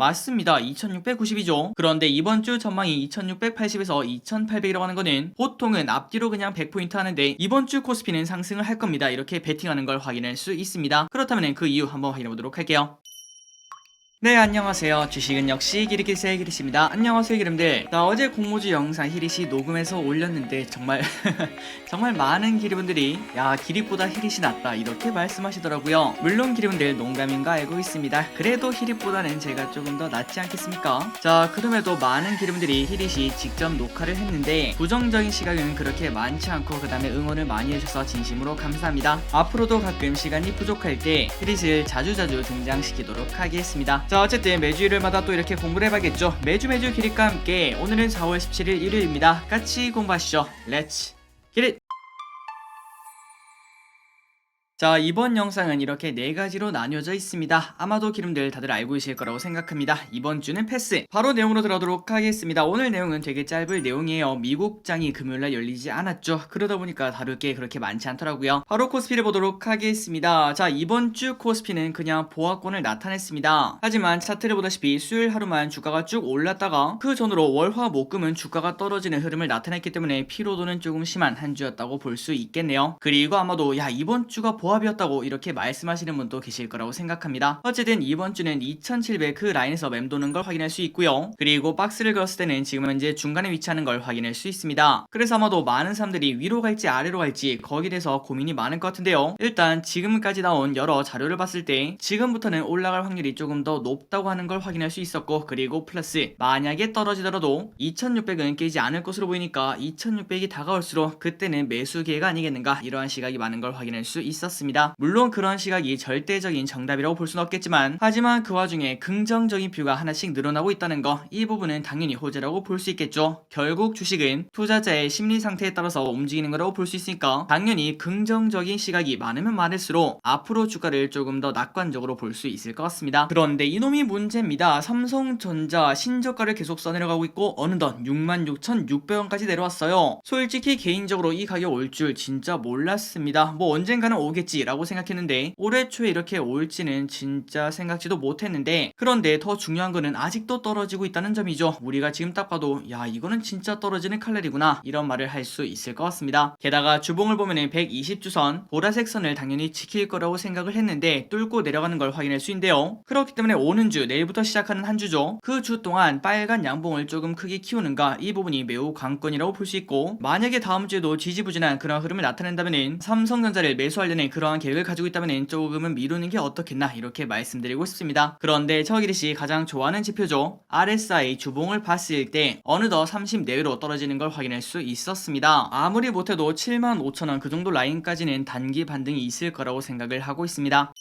맞습니다. 2690이죠. 그런데 이번 주 전망이 2680에서 2800이라고 하는 거는 보통은 앞뒤로 그냥 100포인트 하는데 이번 주 코스피는 상승을 할 겁니다. 이렇게 베팅하는 걸 확인할 수 있습니다. 그렇다면 그 이유 한번 확인해 보도록 할게요. 네, 안녕하세요. 주식은 역시 기리기세의 기리씨입니다. 안녕하세요, 기름들. 나 어제 공모주 영상 히릿이 녹음해서 올렸는데 정말 정말 많은 기리분들이 야, 기릿보다 히릿이 낫다 이렇게 말씀하시더라고요. 물론 기리분들 농담인 거 알고 있습니다. 그래도 히릿보다는 제가 조금 더 낫지 않겠습니까? 자, 그럼에도 많은 기리분들이 히릿이 직접 녹화를 했는데 부정적인 시각은 그렇게 많지 않고 그 다음에 응원을 많이 해주셔서 진심으로 감사합니다. 앞으로도 가끔 시간이 부족할 때 히릿을 자주자주 등장시키도록 하겠습니다. 자, 어쨌든 매주 일요일마다 또 이렇게 공부를 해봐야겠죠. 매주 기릿과 함께 오늘은 4월 17일 일요일입니다. 같이 공부하시죠. 렛츠 기릿! 자, 이번 영상은 이렇게 네 가지로 나뉘어져 있습니다. 아마도 기름들 다들 알고 계실 거라고 생각합니다. 이번 주는 패스. 바로 내용으로 들어가도록 하겠습니다. 오늘 내용은 되게 짧을 내용이에요. 미국장이 금요일날 열리지 않았죠. 그러다 보니까 다룰 게 그렇게 많지 않더라고요. 바로 코스피를 보도록 하겠습니다. 자, 이번 주 코스피는 그냥 보합권을 나타냈습니다. 하지만 차트를 보다시피 수요일 하루만 주가가 쭉 올랐다가 그 전으로 월화 목금은 주가가 떨어지는 흐름을 나타냈기 때문에 피로도는 조금 심한 한 주였다고 볼 수 있겠네요. 그리고 아마도 야, 이번 주가 보합이었다고 이렇게 말씀하시는 분도 계실 거라고 생각합니다. 어쨌든 이번 주는 2700 그 라인에서 맴도는 걸 확인할 수 있고요. 그리고 박스를 그었을 때는 지금 현재 중간에 위치하는 걸 확인할 수 있습니다. 그래서 아마도 많은 사람들이 위로 갈지 아래로 갈지 거기에 대해서 고민이 많을 것 같은데요. 일단 지금까지 나온 여러 자료를 봤을 때 지금부터는 올라갈 확률이 조금 더 높다고 하는 걸 확인할 수 있었고, 그리고 플러스 만약에 떨어지더라도 2600은 깨지 않을 것으로 보이니까 2600이 다가올수록 그때는 매수 기회가 아니겠는가, 이러한 시각이 많은 걸 확인할 수 있었습니다. 물론 그런 시각이 절대적인 정답이라고 볼 수는 없겠지만, 하지만 그 와중에 긍정적인 뷰가 하나씩 늘어나고 있다는 거, 이 부분은 당연히 호재라고 볼 수 있겠죠. 결국 주식은 투자자의 심리 상태에 따라서 움직이는 거라고 볼 수 있으니까 당연히 긍정적인 시각이 많으면 많을수록 앞으로 주가를 조금 더 낙관적으로 볼 수 있을 것 같습니다. 그런데 이놈이 문제입니다. 삼성전자 신저가를 계속 써내려가고 있고 어느덧 66,600원까지 내려왔어요. 솔직히 개인적으로 이 가격 올 줄 진짜 몰랐습니다. 뭐 언젠가는 오겠지 라고 생각했는데 올해 초에 이렇게 올지는 진짜 생각지도 못했는데, 그런데 더 중요한 거는 아직도 떨어지고 있다는 점이죠. 우리가 지금 딱 봐도 야, 이거는 진짜 떨어지는 칼날이구나, 이런 말을 할 수 있을 것 같습니다. 게다가 주봉을 보면은 120주선 보라색 선을 당연히 지킬 거라고 생각을 했는데 뚫고 내려가는 걸 확인할 수 있는데요. 그렇기 때문에 오는 주, 내일부터 시작하는 한 주죠. 그 주 동안 빨간 양봉을 조금 크게 키우는가, 이 부분이 매우 관건이라고 볼 수 있고, 만약에 다음 주에도 지지부진한 그런 흐름을 나타낸다면은 삼성전자를 매수하려는 그러한 계획을 가지고 있다면 조금은 미루는 게 어떻겠나, 이렇게 말씀드리고 싶습니다. 그런데 저기리씨 가장 좋아하는 지표죠. RSI 주봉을 봤을 때 어느덧 30 내외로 떨어지는 걸 확인할 수 있었습니다. 아무리 못해도 75,000원 그 정도 라인까지는 단기 반등이 있을 거라고 생각을 하고 있습니다.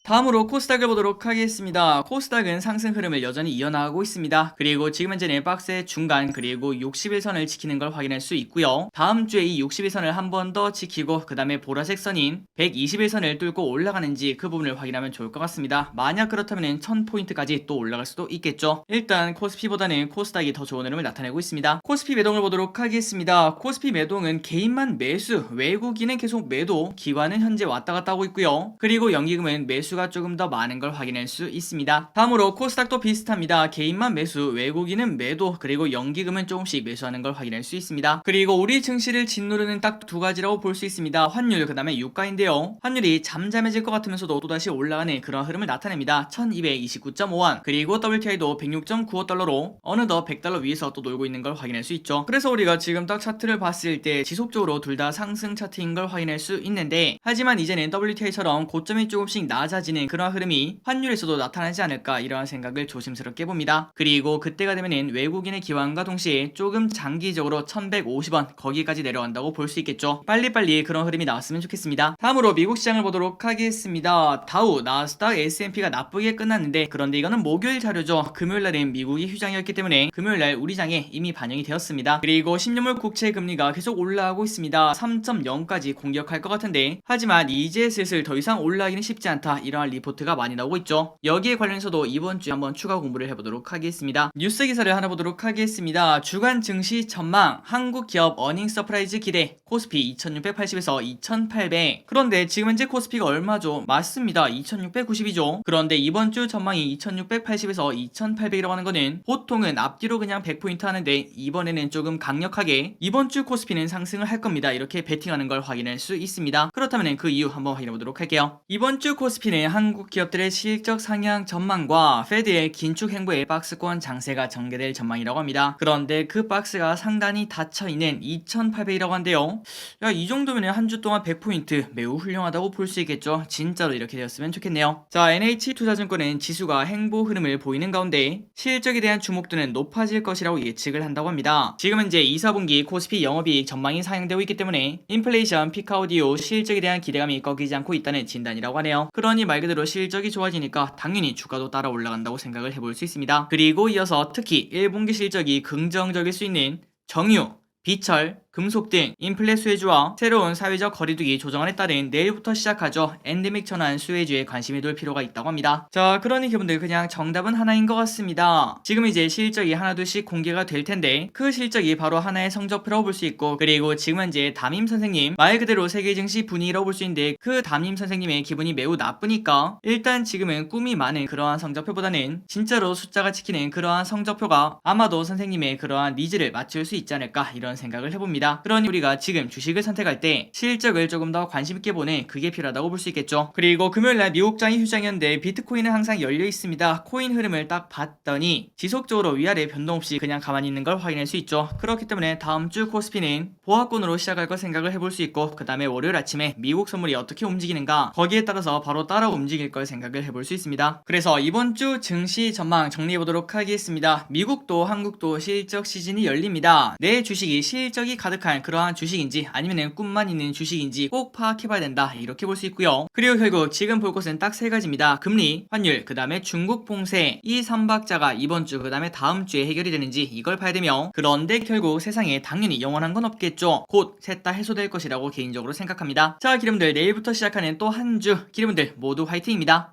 다음으로 코스닥을 보도록 하겠습니다. 코스닥은 상승 흐름을 여전히 이어나가고 있습니다. 그리고 지금 현재는 박스의 중간 그리고 60일선을 지키는 걸 확인할 수 있고요. 다음 주에 이 60일선을 한 번 더 지키고 그 다음에 보라색 선인 120일선을 뚫고 올라가는지 그 부분을 확인하면 좋을 것 같습니다. 만약 그렇다면 1000포인트까지 또 올라갈 수도 있겠죠. 일단 코스피보다는 코스닥이 더 좋은 흐름을 나타내고 있습니다. 코스피 매동을 보도록 하겠습니다. 코스피 매동은 개인만 매수, 외국인은 계속 매도, 기관은 현재 왔다 갔다 하고 있고요. 그리고 연기금은 매수가 조금 더 많은 걸 확인할 수 있습니다. 다음으로 코스닥도 비슷합니다. 개인만 매수, 외국인은 매도, 그리고 연기금은 조금씩 매수하는 걸 확인할 수 있습니다. 그리고 우리 증시를 짓누르는 딱 두 가지라고 볼 수 있습니다. 환율, 그 다음에 유가인데요. 환율이 잠잠해질 것 같으면서도 또다시 올라가는 그런 흐름을 나타냅니다. 1229.5원, 그리고 WTI도 106.95달러로 어느덧 100달러 위에서 또 놀고 있는 걸 확인할 수 있죠. 그래서 우리가 지금 딱 차트를 봤을 때 지속적으로 둘 다 상승 차트인 걸 확인할 수 있는데, 하지만 이제는 WTI처럼 고점이 조금씩 낮아지는 그런 흐름이 환율에서도 나타나지 않을까, 이러한 생각을 조심스럽게 봅니다. 그리고 그때가 되면은 외국인의 기관과 동시에 조금 장기적으로 1150원 거기까지 내려간다고 볼 수 있겠죠. 빨리빨리 그런 흐름이 나왔으면 좋겠습니다. 다음으로 미국 시장을 보도록 하겠습니다. 다우, 나스닥, S&P가 나쁘게 끝났는데, 그런데 이거는 목요일 자료죠. 금요일날은 미국이 휴장이었기 때문에 금요일날 우리 장에 이미 반영이 되었습니다. 그리고 10년물 국채 금리가 계속 올라가고 있습니다. 3.0까지 공격할 것 같은데, 하지만 이제 슬슬 더 이상 올라가기는 쉽지 않다, 이러한 리포트가 많이 나오고 있죠. 여기에 관련해서도 이번 주에 한번 추가 공부를 해보도록 하겠습니다. 뉴스 기사를 하나 보도록 하겠습니다. 주간 증시 전망, 한국 기업 어닝 서프라이즈 기대, 코스피 2680에서 2800. 그런데 지금 현재 코스피가 얼마죠? 맞습니다. 2690이죠. 그런데 이번 주 전망이 2680에서 2800이라고 하는 거는 보통은 앞뒤로 그냥 100포인트 하는데 이번에는 조금 강력하게 이번 주 코스피는 상승을 할 겁니다. 이렇게 베팅하는 걸 확인할 수 있습니다. 그렇다면 그 이유 한번 확인해 보도록 할게요. 이번 주 코스피는 한국 기업들의 실적 상향 전망과 페드의 긴축 행보의 박스권 장세가 전개될 전망이라고 합니다. 그런데 그 박스가 상단이 닫혀있는 2800이라고 한데요. 야, 이 정도면 한 주 동안 100포인트 매우 훌륭하다고 볼 수 있겠죠. 진짜로 이렇게 되었으면 좋겠네요. 자, NH투자증권은 지수가 행보 흐름을 보이는 가운데 실적에 대한 주목도는 높아질 것이라고 예측을 한다고 합니다. 지금 현재 2, 4분기 코스피 영업이익 전망이 상향되고 있기 때문에 인플레이션 피크아웃 이후 실적에 대한 기대감이 꺾이지 않고 있다는 진단이라고 하네요. 그러니 말 그대로 실적이 좋아지니까 당연히 주가도 따라 올라간다고 생각을 해볼 수 있습니다. 그리고 이어서 특히 1분기 실적이 긍정적일 수 있는 정유, 비철, 금속 등 인플레 수혜주와 새로운 사회적 거리두기 조정안에 따른 내일부터 시작하죠. 엔데믹 전환 수혜주에 관심이 둘 필요가 있다고 합니다. 자, 그러니 여러분들 그냥 정답은 하나인 것 같습니다. 지금 이제 실적이 하나둘씩 공개가 될 텐데 그 실적이 바로 하나의 성적표라고 볼 수 있고, 그리고 지금 현재 담임 선생님 말 그대로 세계 증시 분위기라고 볼 수 있는데 그 담임 선생님의 기분이 매우 나쁘니까 일단 지금은 꿈이 많은 그러한 성적표보다는 진짜로 숫자가 지키는 그러한 성적표가 아마도 선생님의 그러한 니즈를 맞출 수 있지 않을까 이런 생각을 해봅니다. 그러니 우리가 지금 주식을 선택할 때 실적을 조금 더 관심있게 보는 그게 필요하다고 볼 수 있겠죠. 그리고 금요일날 미국장이 휴장이었는데 비트코인은 항상 열려 있습니다. 코인 흐름을 딱 봤더니 지속적으로 위아래 변동 없이 그냥 가만히 있는 걸 확인할 수 있죠. 그렇기 때문에 다음 주 코스피는 보합권으로 시작할 걸 생각을 해볼 수 있고, 그 다음에 월요일 아침에 미국 선물이 어떻게 움직이는가 거기에 따라서 바로 따라 움직일 걸 생각을 해볼 수 있습니다. 그래서 이번 주 증시 전망 정리해보도록 하겠습니다. 미국도 한국도 실적 시즌이 열립니다. 내 주식이 실적이 가득한 그러한 주식인지 아니면 꿈만 있는 주식인지 꼭 파악해봐야 된다 이렇게 볼 수 있고요. 그리고 결국 지금 볼 것은 딱 세 가지입니다. 금리, 환율, 그 다음에 중국 봉쇄, 이 3박자가 이번 주 그 다음에 다음 주에 해결이 되는지 이걸 봐야 되며, 그런데 결국 세상에 당연히 영원한 건 없겠죠. 곧 셋 다 해소될 것이라고 개인적으로 생각합니다. 자, 기름들 내일부터 시작하는 또 한 주 기름들 모두 화이팅입니다.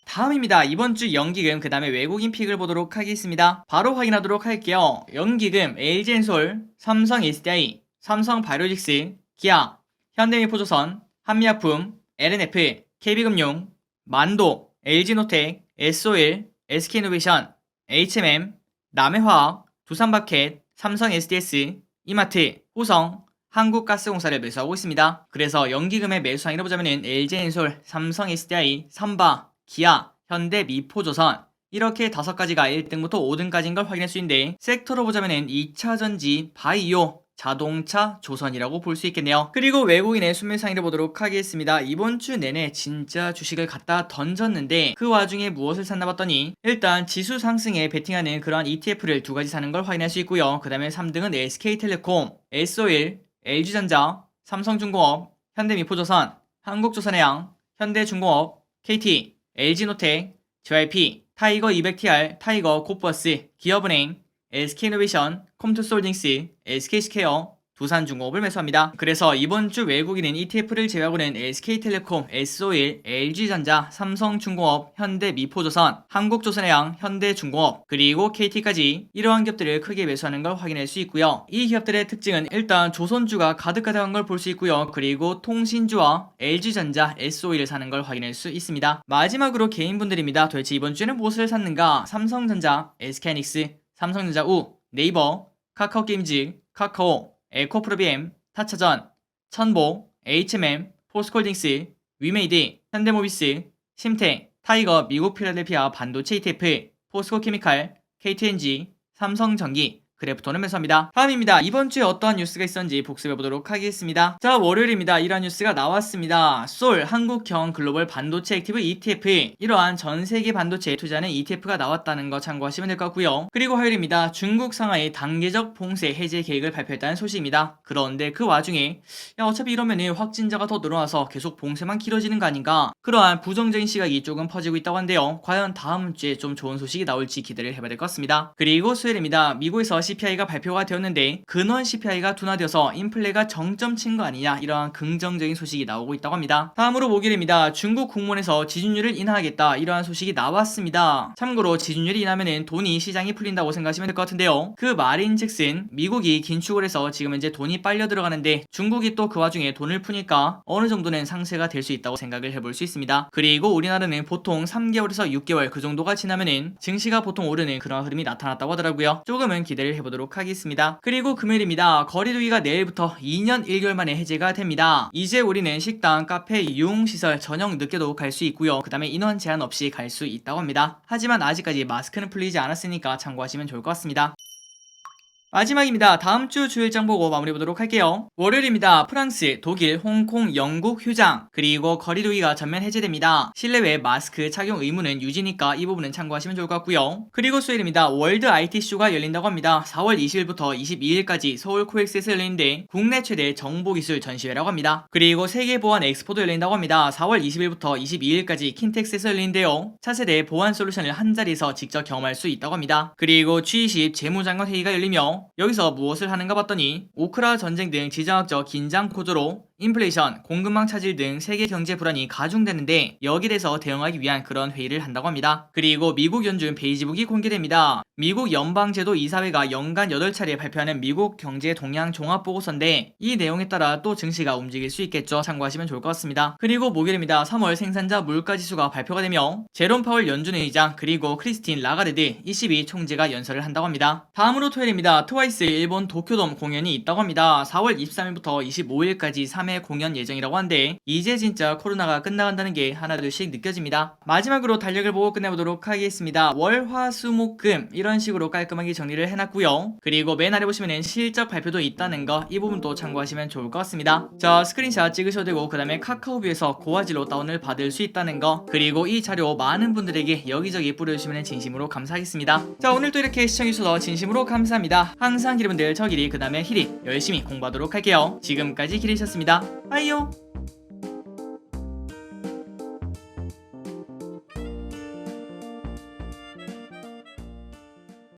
다음입니다. 이번 주 연기금 그 다음에 외국인 픽을 보도록 하겠습니다. 바로 확인하도록 할게요. 연기금 LG엔솔, 삼성 SDI, 삼성 바이오로직스, 기아, 현대미포조선, 한미약품, LNF, KB금융, 만도, LG노텍, SO일, SK이노베이션, HMM, 남해화학, 두산마켓, 삼성 SDS, 이마트, 호성, 한국가스공사를 매수하고 있습니다. 그래서 연기금의 매수 항이라 보자면은 LG엔솔, 삼성 SDI, 삼바, 기아, 현대, 미포조선 이렇게 5가지가 1등부터 5등까지인 걸 확인할 수 있는데, 섹터로 보자면은 2차전지, 바이오, 자동차, 조선이라고 볼 수 있겠네요. 그리고 외국인의 순매상위를 보도록 하겠습니다. 이번 주 내내 진짜 주식을 갖다 던졌는데 그 와중에 무엇을 샀나 봤더니 일단 지수 상승에 베팅하는 그러한 ETF를 2가지 사는 걸 확인할 수 있고요. 그 다음에 3등은 SK텔레콤, SO일, LG전자, 삼성중공업, 현대미포조선, 한국조선해양, 현대중공업, KT, LG노텍, JYP, 타이거 200TR, 타이거 코프버스, 기업은행, SK이노베이션, 컴투스홀딩스, SK스퀘어, 두산중공업을 매수합니다. 그래서 이번 주 외국인은 ETF를 제외하고는 SK텔레콤, SO일, LG전자, 삼성중공업, 현대미포조선, 한국조선해양, 현대중공업, 그리고 KT까지 이러한 기업들을 크게 매수하는 걸 확인할 수 있고요. 이 기업들의 특징은 일단 조선주가 가득가득한 걸 볼 수 있고요. 그리고 통신주와 LG전자, SO일을 사는 걸 확인할 수 있습니다. 마지막으로 개인분들입니다. 도대체 이번 주에는 무엇을 샀는가? 삼성전자, SK하이닉스, 삼성전자 우, 네이버, 카카오게임즈, 카카오, 에코프로비엠, 타차전, 천보, HMM, 포스코홀딩스, 위메이드, 현대모비스, 심텍, 타이거 미국 필라델피아 반도체 ETF, 포스코케미칼, KTNG, 삼성전기, 그래프톤을 매수합니다. 다음입니다. 이번 주에 어떠한 뉴스가 있었는지 복습해보도록 하겠습니다. 자, 월요일입니다. 이러한 뉴스가 나왔습니다. 솔, 한국형 글로벌 반도체 액티브 ETF, 이러한 전세계 반도체에 투자하는 ETF가 나왔다는 거 참고하시면 될 것 같고요. 그리고 화요일입니다. 중국 상하이 단계적 봉쇄 해제 계획을 발표했다는 소식입니다. 그런데 그 와중에 야, 어차피 이러면은 확진자가 더 늘어나서 계속 봉쇄만 길어지는 거 아닌가, 그러한 부정적인 시각이 조금 퍼지고 있다고 한데요. 과연 다음 주에 좀 좋은 소식이 나올지 기대를 해봐야 될 것 같습니다. 그리고 수요일입니다. 미국에서 CPI가 발표가 되었는데 근원 CPI가 둔화되어서 인플레가 정점 친 거 아니냐, 이러한 긍정적인 소식이 나오고 있다고 합니다. 다음으로 목요일입니다. 중국 국무원에서 지준율을 인하하겠다, 이러한 소식이 나왔습니다. 참고로 지준율이 인하면은 돈이 시장이 풀린다고 생각하시면 될 것 같은데요. 그 말인즉슨 미국이 긴축을 해서 지금 현재 돈이 빨려 들어가는데 중국이 또 그 와중에 돈을 푸니까 어느 정도는 상쇄가 될 수 있다고 생각을 해볼 수 있습니다. 그리고 우리나라는 보통 3개월에서 6개월 그 정도가 지나면은 증시가 보통 오르는 그런 흐름이 나타났다고 하더라고요. 조금은 기대를 해보도록 하겠습니다. 그리고 금요일입니다. 거리두기가 내일부터 2년 1개월 만에 해제가 됩니다. 이제 우리는 식당, 카페, 유흥시설 저녁 늦게도 갈 수 있고요. 그 다음에 인원 제한 없이 갈 수 있다고 합니다. 하지만 아직까지 마스크는 풀리지 않았으니까 참고하시면 좋을 것 같습니다. 마지막입니다. 다음주 주일장 보고 마무리해보도록 할게요. 월요일입니다. 프랑스, 독일, 홍콩, 영국 휴장, 그리고 거리두기가 전면 해제됩니다. 실내외 마스크 착용 의무는 유지니까 이 부분은 참고하시면 좋을 것 같고요. 그리고 수요일입니다. 월드 IT쇼가 열린다고 합니다. 4월 20일부터 22일까지 서울 코엑스에서 열리는데 국내 최대 정보기술 전시회라고 합니다. 그리고 세계보안 엑스포도 열린다고 합니다. 4월 20일부터 22일까지 킨텍스에서 열리는데요. 차세대 보안 솔루션을 한자리에서 직접 경험할 수 있다고 합니다. 그리고 G20 재무장관 회의가 열리며 여기서 무엇을 하는가 봤더니 우크라 전쟁 등 지정학적 긴장 고조로 인플레이션, 공급망 차질 등 세계 경제 불안이 가중되는데 여기에 대해서 대응하기 위한 그런 회의를 한다고 합니다. 그리고 미국 연준 베이지북이 공개됩니다. 미국 연방제도 이사회가 연간 8차례 발표하는 미국 경제 동향 종합보고서인데 이 내용에 따라 또 증시가 움직일 수 있겠죠. 참고하시면 좋을 것 같습니다. 그리고 목요일입니다. 3월 생산자 물가지수가 발표가 되며 제롬 파월 연준 의장 그리고 크리스틴 라가르드 ECB 총재가 연설을 한다고 합니다. 다음으로 토요일입니다. 트와이스 일본 도쿄돔 공연이 있다고 합니다. 4월 23일부터 25일까지 3회 공연 예정이라고 하는데 이제 진짜 코로나가 끝나간다는 게 하나둘씩 느껴집니다. 마지막으로 달력을 보고 끝내보도록 하겠습니다. 월, 화, 수, 목, 금 이런 식으로 깔끔하게 정리를 해놨고요. 그리고 맨 아래 보시면은 실적 발표도 있다는 거, 이 부분도 참고하시면 좋을 것 같습니다. 자, 스크린샷 찍으셔도 되고 그 다음에 카카오뷰에서 고화질로 다운을 받을 수 있다는 거, 그리고 이 자료 많은 분들에게 여기저기 뿌려주시면 진심으로 감사하겠습니다. 자, 오늘도 이렇게 시청해주셔서 진심으로 감사합니다. 항상 여러분들 저 길이 그 다음에 힐이 열심히 공부하도록 할게요. 지금까지 길이셨습니다. 빠이요.